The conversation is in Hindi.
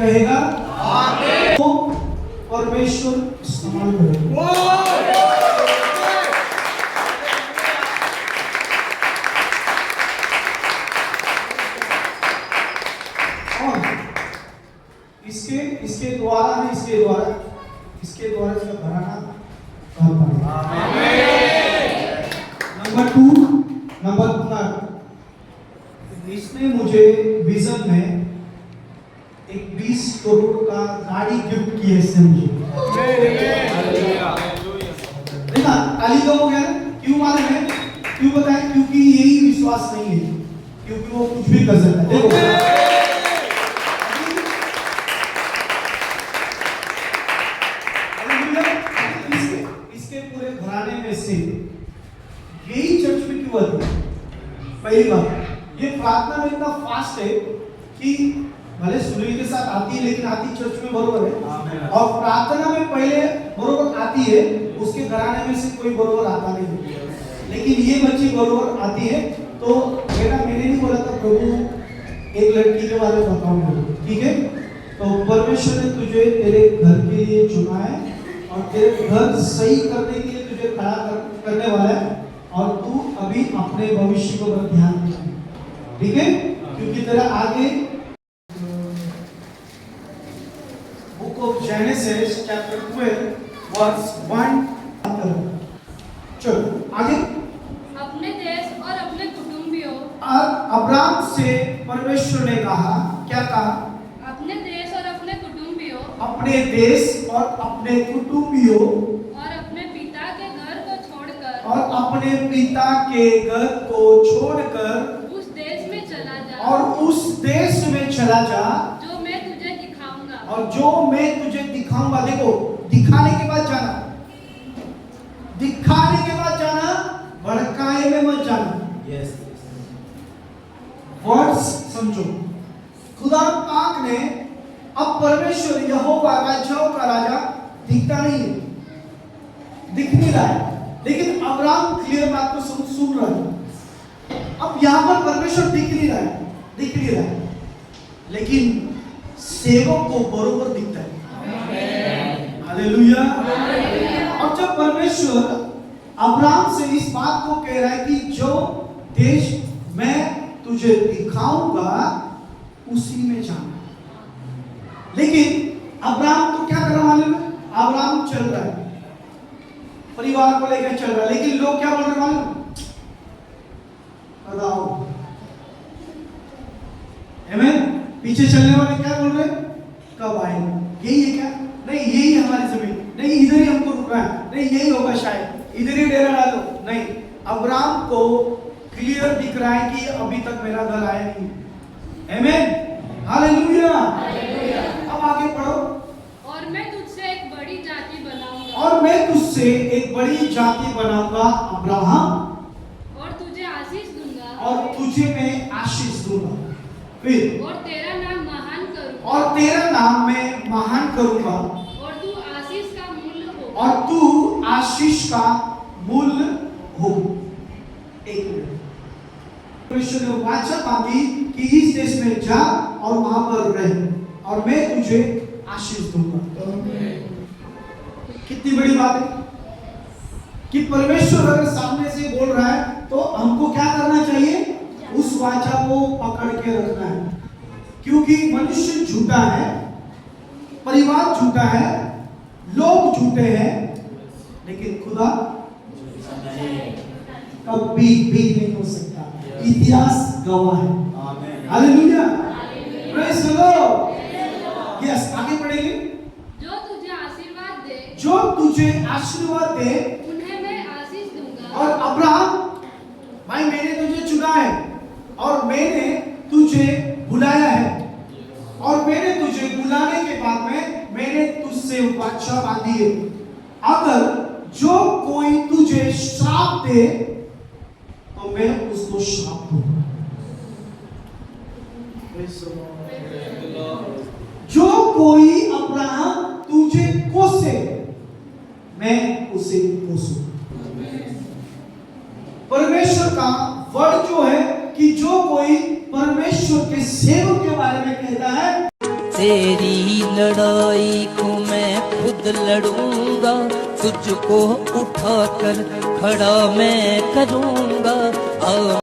कहेगा आमीन। परमेश्वर इस्तेमाल करेगा। इसके द्वारा नहीं, इसके द्वारा इसका घराना कर पाएगा। नंबर 2 इसने मुझे विजन में एक 20 करोड़ का गाड़ी गिफ्ट की है इसने मुझे। देखा ताली दो हो गया ना? क्यों मालूम है? क्यों बताएं? क्योंकि यही विश्वास नहीं है, क्योंकि वो कुछ भी कर सकता है। देखो पहली बात, ये प्रार्थना में इतना फास्ट है कि भले सुनील के साथ आती है लेकिन आती चर्च में बरोबर है, और प्रार्थना में पहले बरोबर आती है, उसके घराने में से कोई बरोबर आता नहीं है, लेकिन ये बच्ची बरोबर आती है। तो मैंने नहीं बोला था प्रभु एक लड़की के बारे में बताऊंगा, ठीक है? तो परमेश्वर ने तुझे तेरे घर के लिए चुना है और तेरे घर सही करने के लिए तुझे खड़ा करने वाला है, और तू अभी अपने भविष्य को पर ध्यान दे, ठीक है? क्योंकि तेरा आगे book of Genesis chapter 12 verse 1, चलो आगे। अपने देश और अपने कुटुंबियों, अब्राम से परमेश्वर ने कहा, क्या कहा? अपने देश और अपने कुटुंबियों, अपने देश और अपने कुटुंबियों, और अपने पिता के घर को छोड़कर, और अपने पिता के घर को छोड़कर उस देश में चला जा, और उस देश में चला जा जो मैं तुझे दिखाऊंगा, और जो मैं तुझे दिखाऊंगा। देखो, दिखाने के बाद जाना, दिखाने के बाद जाना, भड़काए में मत जाना। यस, वर्ड्स समझो। खुदा पाक ने, अब परमेश्वर यहोवा राज्यों का राजा दिखता नहीं है, दिख नहीं रहा है, लेकिन अब्राहम क्लियर बात को सुन रहा है। अब यहां पर परमेश्वर दिख नहीं रहा है, दिख नहीं रहा है, लेकिन सेवक को बरोबर दिखता है। हालेलुया। और जब परमेश्वर अब्राहम से इस बात को कह रहा है कि जो देश मैं तुझे दिखाऊंगा उसी में जाना, लेकिन अब्राहम तो क्या कर रहा मालूम है? अब्राहम चल रहा है, परिवार को लेकर चल रहा है, लेकिन लोग क्या बोल रहे मालूम? बताओ, आमीन। पीछे चलने वाले क्या बोल रहे? कब आएंगे? यही है क्या? नहीं, यही हमारी जमीन, नहीं इधर ही हमको रुकना है, नहीं यही होगा शायद, इधर ही डेरा डालो। नहीं, अब्राहम को क्लियर दिख रहा है कि अभी तक मेरा घर आया नहीं। आमीन, हालेलुया। अब आगे पढ़ो। और मैं तुझसे एक बड़ी जाति बनाऊंगा, और मैं तुझसे एक बड़ी जाति बनाऊंगा अब्राहम, और तुझे आशीष दूंगा, और तुझे मैं आशीष दूंगा। फिर, और तेरा नाम महान करूंगा, और तेरा नाम मैं महान करूंगा, और तू आशीष का मूल हो, और तू आशीष का मूल हो। एक मिनट, परमेश्वर ने वाचा मांगी कि इस देश में जा और वहां पर रह, और मैं तुझे आशीष दूंगा। कितनी बड़ी बात है कि परमेश्वर अगर सामने से बोल रहा है तो हमको क्या करना चाहिए? उस वाचा को पकड़ के रखना है, क्योंकि मनुष्य झूठा है, परिवार झूठा है, लोग झूठे हैं, लेकिन खुदा कभी भी नहीं हो सकता। इतिहास गवाह है। Hallelujah, praise the Lord. Yes, आगे पढ़ेंगे। जो तुझे आशीर्वाद दे, जो तुझे आशीर्वाद दे, उन्हें मैं आशीष दूंगा, और अब्राहम भाई, मैंने तुझे चुना है, और मैंने तुझे बुलाया है, और मैंने तुझे बुलाने के बाद में मैंने तुझसे वाचा बांधी है। अगर जो कोई तुझे श्राप दे तो मैं उसको श्राप दूंगा। जो कोई अब्राहम तुझे कोसे, मैं उसे कोसूंगा। परमेश्वर का वर्ड जो है कि जो कोई परमेश्वर के सेवक के बारे में कहता है, तेरी लड़ाई को मैं खुद लड़ूंगा, तुझको उठाकर खड़ा मैं करूंगा।